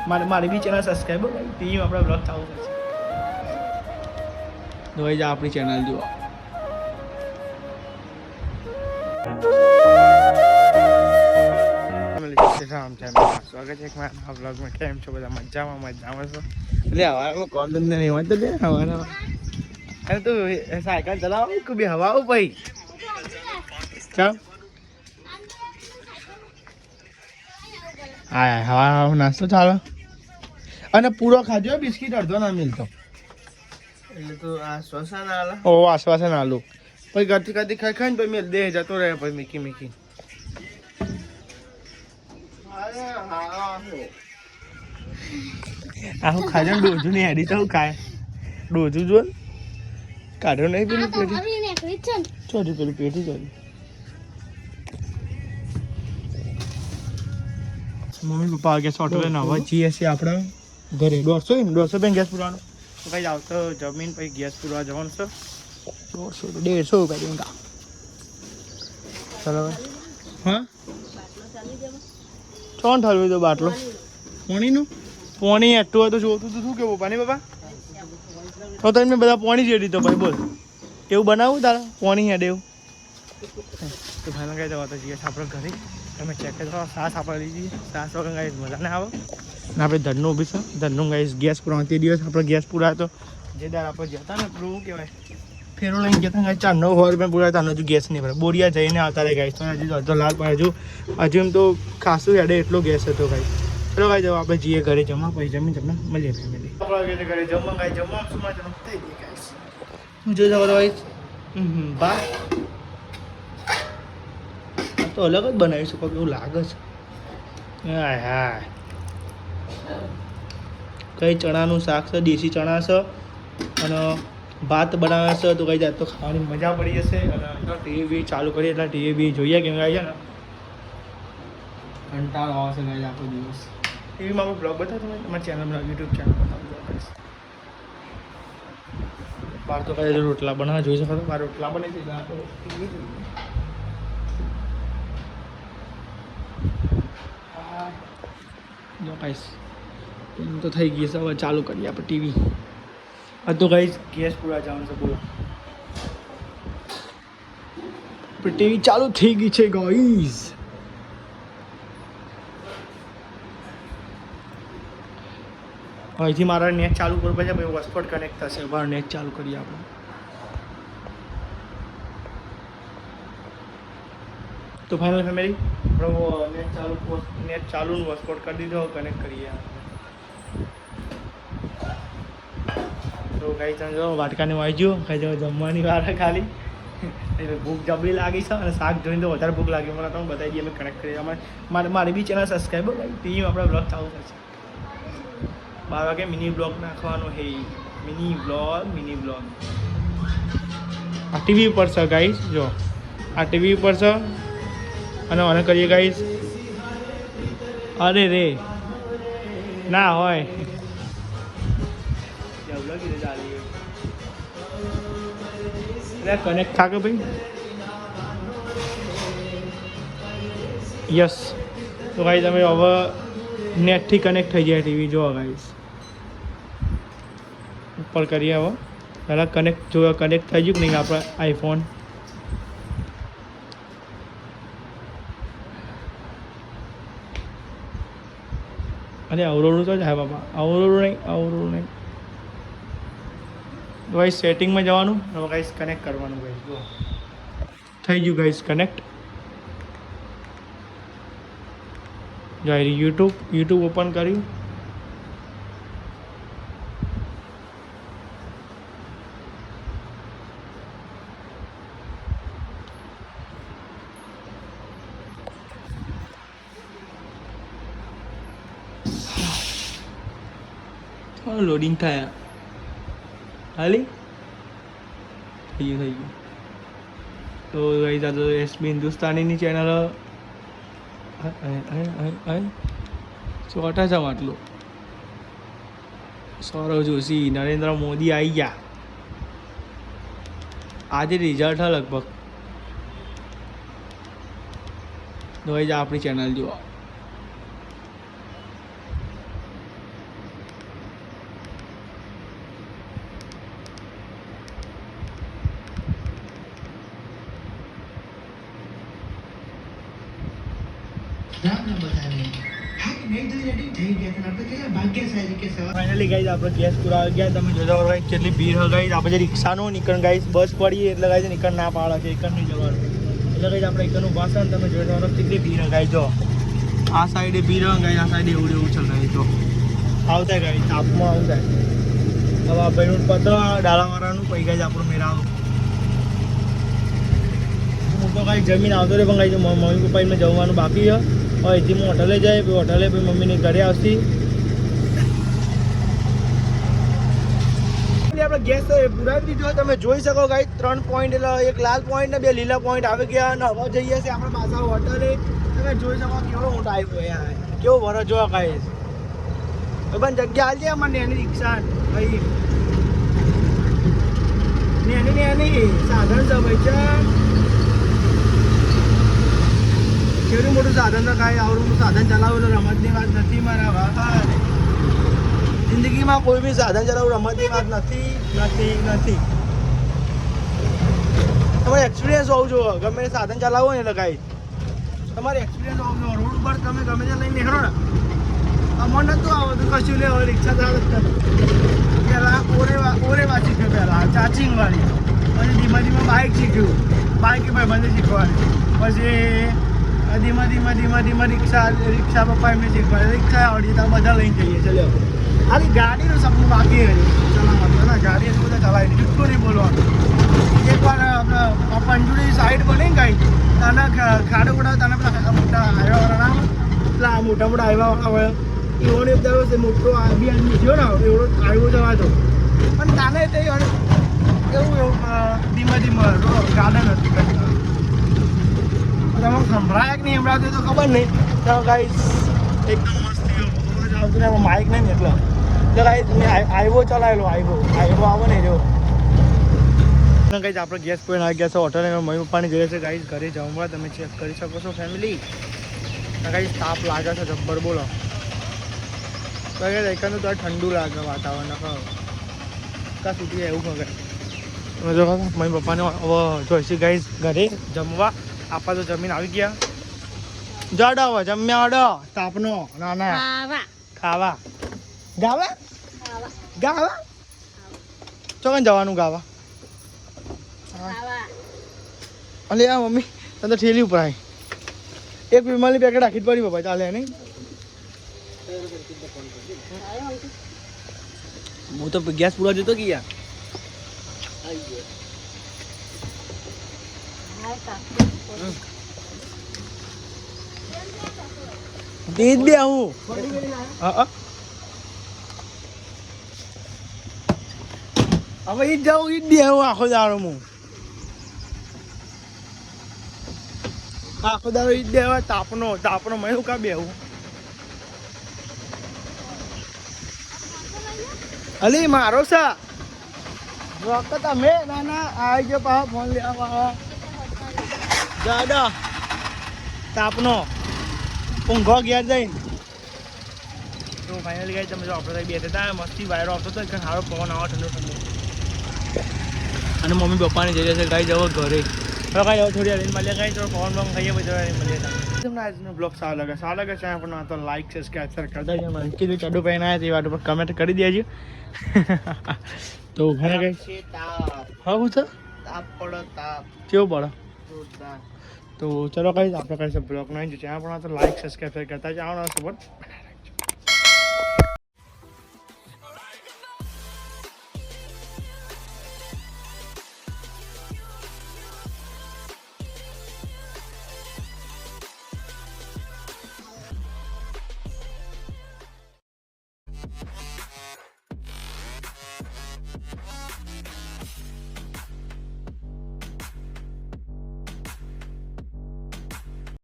મારી બી channel subscribe કરો TV આપણા બ્લોગ ચાલુ થશે તો ભાઈ આપણી ચેનલ જુઓ સ્વાગત છે મારા બ્લોગમાં કેમ છો બધા મજામાં છો એટલે હવામાં કોલ ધંધો નહીં હોય તો દે હવાના અરે તું સાયકલ ચલાવો કે બી હવા આવું ભાઈ ચાલ હા હવા નાસ્તો ચાલો અને પૂરો ખાજો બિસ્કીટ અડધો ના મિલતો એટલે તો આશ્વાસન આલો ઓ આશ્વાસન આલો પછી ઘરથી કદી ખાઈ ખાઈને પછી મેં દે જતો રહે પછી મીકી આવું ખાજો ને ડોજું નહીં હેડી તો ખાય ડોજું જો કાઢો નહીં પેલું પેટી ચોરી પેલું પેટી ચોરી મમ્મી પપ્પા આગે સોટવે નવા જઈએ છીએ આપણે ઘરે 150 ગેસ પૂરવાનો તો કઈ આવતો જમીન પછી ગેસ પૂરવા જવાનું છે 150 રૂપિયા ચલો હા ચોન ઠરવી દો બાટલો પોણી એટલું હોય તો જોતું તું શું કેવું પપ્પા નહીં બાપા તો તમે બધા પોણી જેડી તો ભાઈ બોલ એવું બનાવું તારા પોણી હેડે એવું તો ભાઈ કઈ જવા તો જઈએ આપણે ઘરે તમે ચેક કરો સાસ આપણે લઈ જઈએ સાસ વગર ગાઈસ મજા ના આવે ને આપણે ધનનું ઊભી છે ધનનું ગાઈસ ગેસ પૂરા તે દિવસ આપણે ગેસ પૂરા તો જે દાર આપણે જતા ને પેલું શું કહેવાય ફેરો લઈને જતા ગાઈસ 4-9 રૂપિયા પૂરા હતા હજુ ગેસ નહીં પડે બોરિયા જઈને આવતા રહે ગાઈસ તો હજુ અડધો લાલ પણ હજુ એમ તો ખાસું હેડે એટલો ગેસ હતો ગાઈસ ચલો ગાઈસ જવા આપણે જઈએ ઘરે જમવા પછી જમીન તમને મળીએ ફેમિલી આપણે ઘરે જમવા ગાઈસ જમવા શું જમવા થઈ ગઈ ગાઈસ હું જોઈ જાવ ગાઈસ બા તો અલગ જ બનાવી શકો એવું લાગે છે હાય હાય કઈ ચણાનું શાક છે દેશી ચણા છે અને ભાત બનાવે છે તો કઈ જાત તો ખાવાની મજા પડી જશે અને ટીવી ચાલુ કરીએ એટલે ટીવી જોઈએ કેમ કે છે ને કંટાળો આવશે ગાઈસ આખો દિવસ ટીવીમાં આપણે બ્લોગ બતાવો તમે તમારા ચેનલમાં યુટ્યુબ ચેનલ બતાવો બહાર તો કઈ રોટલા બનાવવા જોઈ શકો તો બહાર રોટલા બને છે જો ગાઈસ તો થઈ ગઈ છે હવે ચાલુ કરીએ આપણે ટીવી તો ગાઈસ ગેસ પૂરા જવાનું છે બોલો ટીવી ચાલુ થઈ ગઈ છે ગાઈસ અહીંથી મારા નેટ ચાલુ કરવું પડશે પછી હોટસ્પોટ કનેક્ટ થશે બહાર નેટ ચાલુ કરીએ આપણે તો ફાઇનલ ફેમિલી નેટ ચાલુ હોટસ્પોટ કરી દીધો કનેક્ટ કરીએ તો કઈ તમે જો વાટકાને વાઈ ગયો કઈ જો જમવાની વાર ખાલી ભૂખ જબરી લાગી છે અને શાક જોઈને તો વધારે ભૂખ લાગી મને તમે બતાવી દઈએ અમે કનેક્ટ કરીએ મારી બી ચેનલ સબસ્ક્રાઈબ કરો ટીવી આપણા બ્લોગ ચાલુ થશે 12 વાગે મિની બ્લોગ નાખવાનો હે મિની બ્લોગ આ ટીવી ઉપર છે ગાઈસ જો આ ટીવી ઉપર છે અને ઓન કરીએ ગાઈસ અરે રે ના હોય કનેક્ટ થાકે ભાઈ યસ તો ગાઈસ તમે હવે નેટથી કનેક્ટ થઈ જાય ટીવી જો ગાઈસ ઉપર કરીએ હવે પહેલાં કનેક્ટ જો કનેક્ટ થઈ ગયું કે નહીં આપણે આઈફોન અરે અવરોડું તો જ હા બાબા અવરોડું નહીં તો ગાઈસ સેટિંગમાં જવાનું હવે ગાઈસ કનેક્ટ કરવાનું ગાઈસ જો થઈ ગયું ગાઈસ કનેક્ટ જો યુટ્યુબ ઓપન કર્યું લોડિંગ થાય હાલી થઈ ગયું તો ગાઈસ આ તો એસબી હિન્દુસ્તાનીની ચેનલ ચોટા જાવ આટલું સૌરવ જોશી નરેન્દ્ર મોદી આવી ગયા આજે રિઝલ્ટ હે લગભગ તો જ આપણી ચેનલ જુઓ ફાઇનલી ગાઈઝ આપણે ગેસ પૂરા આવી ગયા. તમે જોતા હોય કેટલી ભીડ હોય ગાઈઝ. આપણે જે રિક્ષાનું નીકળ ગાઈઝ બસ પડી એટલે ગાઈઝ નીકળ ના પાડે છે એકર નહીં જવાનું એટલે ગાઈઝ આપણે એકરનું ભાષણ તમે જોતા હોય કેટલી ભીડ હોય ગાઈઝ. જો આ સાઈડે ભીડ હોય ગાઈઝ, આ સાઈડે એવું એવું ચાલે ગાઈઝ. જો આવતા ગાઈઝ તાપમાં આવતા હવે આ ભાઈનું પત્ર ડાલાવાળાનું પૈ ગાઈઝ આપણું મેળાવ. હું તો કાંઈ જમીન આવતો રહે પણ કાંઈ મમ્મી પપ્પા એમને જમવાનું બાકી છે. હવે અહીંથી હું હોટલે જાય પછી હોટલે પછી મમ્મીની ઘરે આવતી. આપણે ગેસ તો પૂરાવી દીધો. તમે જોઈ શકો ગાઈઝ 3 પોઈન્ટ એટલે એક લાલ પોઈન્ટ ને 2 લીલા પોઈન્ટ આવી ગયા અને હવે જઈએ છીએ આપણે પાછા હોટલે. તમે જોઈ શકો કેવો મોટો આવ્યો યાર, કેવો ભરો જો ગાઈઝ. પણ જગ્યા હાલ છે અમારે નેની રિક્ષા ભાઈ, નેની સાધન છે ભાઈ છે. કેવું મોટું સાધન તો કાંઈ આવડું સાધન ચલાવું તો રમતની વાત નથી મારા વાત. જિંદગીમાં કોઈ બી સાધન ચલાવવું રમતની વાત નથી. તમારે એક્સપિરિયન્સ હોવું જોઈએ. ગમે તે સાધન ચલાવો ને એટલે કાંઈ તમારે એક્સપિરિયન્સ હોવું જોઈએ. રોડ ઉપર તમે ગમે તે લઈને નીકળો ને અમને નતું આવતું કશું લે. હવે રિક્ષા ચાલે પહેલાં ઓરેવા શીખ્યું, પહેલાં ચાર્જિંગવાળી, પછી ધીમે ધીમે બાઇક શીખ્યું, બાઇક ભાઈ બંધ શીખવાની, પછી ધીમે રિક્ષા પપ્પા એમને શીખવાડે. રિક્ષા આવડી તો બધા લઈને જઈએ. ચલો ખાલી ગાડીનું સપનું બાકી ચલાવવાનું ના, ગાડી એટલું બધા ચલાવી નહીં, એટલું નહીં બોલવાનું. એકવાર પંજુડી સાઈડ બની ગઈ તને ખાડો પડાવ તને પેલા મોટા હાઈવાવાળા પેલા મોટા હાઈવાવાળા હોય એવોને દર મોટો બી નીકળ્યો ને એવડો હાઈવો જવાતો પણ તાને તે એવું ધીમે ગાર્ડન હતું. તમે સંભળાય કે નહીં સંભળાતું તો ખબર નહીં. તો ગાઈસ એકદમ મસ્તી આવતું ને માઇક નહીં ને એટલે ગાઈસ મેં હાઈવો ચલાવેલો. હાઈવો આવે ને જો ગાઈસ આપણે ગેસ પોઈન્ટ આવી ગયા છે હોટલ. મમ્મી પપ્પાની ઘરે છે ગાઈસ, ઘરે જમવા તમે ચેક કરી શકો છો ફેમિલી. ગાઈસ તાપ લાગે છે જબ્બર બોલો. એકનું તો ઠંડુ લાગે વાતાવરણ કા સુધી એવું ખબર. તમે જો મમ્મી પપ્પાને હવે જોઈશી ગાઈસ ઘરે જમવા. આપા તો જમીન આવી ગયા. જડો હવે જમ્યા અડો તાપનો ના ખાવા ગાવા ચોકન જવાનું ગાવા. અલે આ મમ્મી તને તો ઠેલી ઉપર આવી એક વિમલની પેકેટ રાખી જ પડી બાબા ચાલે નહીં. હું તો ગેસ પૂરા જતો કે યાર તેજ બે હું હવે ઈ જ જાઉં ઈ જ બે હું આખો દાડો હું આખો દાડો ઈ જ બે તાપનો મેં કા બે હું અલી મારો સા વખત અમે નાના આવી ગયો પા ફોન લેવા દાદા તાપનો ઊંઘો ઘેર જઈને. તો ફાઇનલી ગાઈસ તમે જો આપણે બેઠા હતા મસ્તી વાયરો આવતો હતો કે સારો પવન આવો ઠંડો અને મમ્મી પપ્પાને જઈ જશે ગાઈ જવો ઘરે. હવે કાંઈ હવે થોડી વાર મળીએ કાંઈ થોડો પવન બમ ખાઈએ પછી મળીએ. તમને આજનો બ્લોગ સારો લાગે ચાहे પણ તો લાઈક સબસ્ક્રાઈબ કરી દેજો. મને કીધું ચડું પહેરી આવ્યા તે વાત ઉપર કમેન્ટ કરી દેજો. તો ઘરે ગઈ હા હું છે તાપ કેવું પડે. તો ચલો કઈ આપણે કઈ બ્લોગ નહીં જો ચેનલ પણ તો લાઈક સબસ્ક્રાઈબ કરતા જાઓ સપોર્ટ.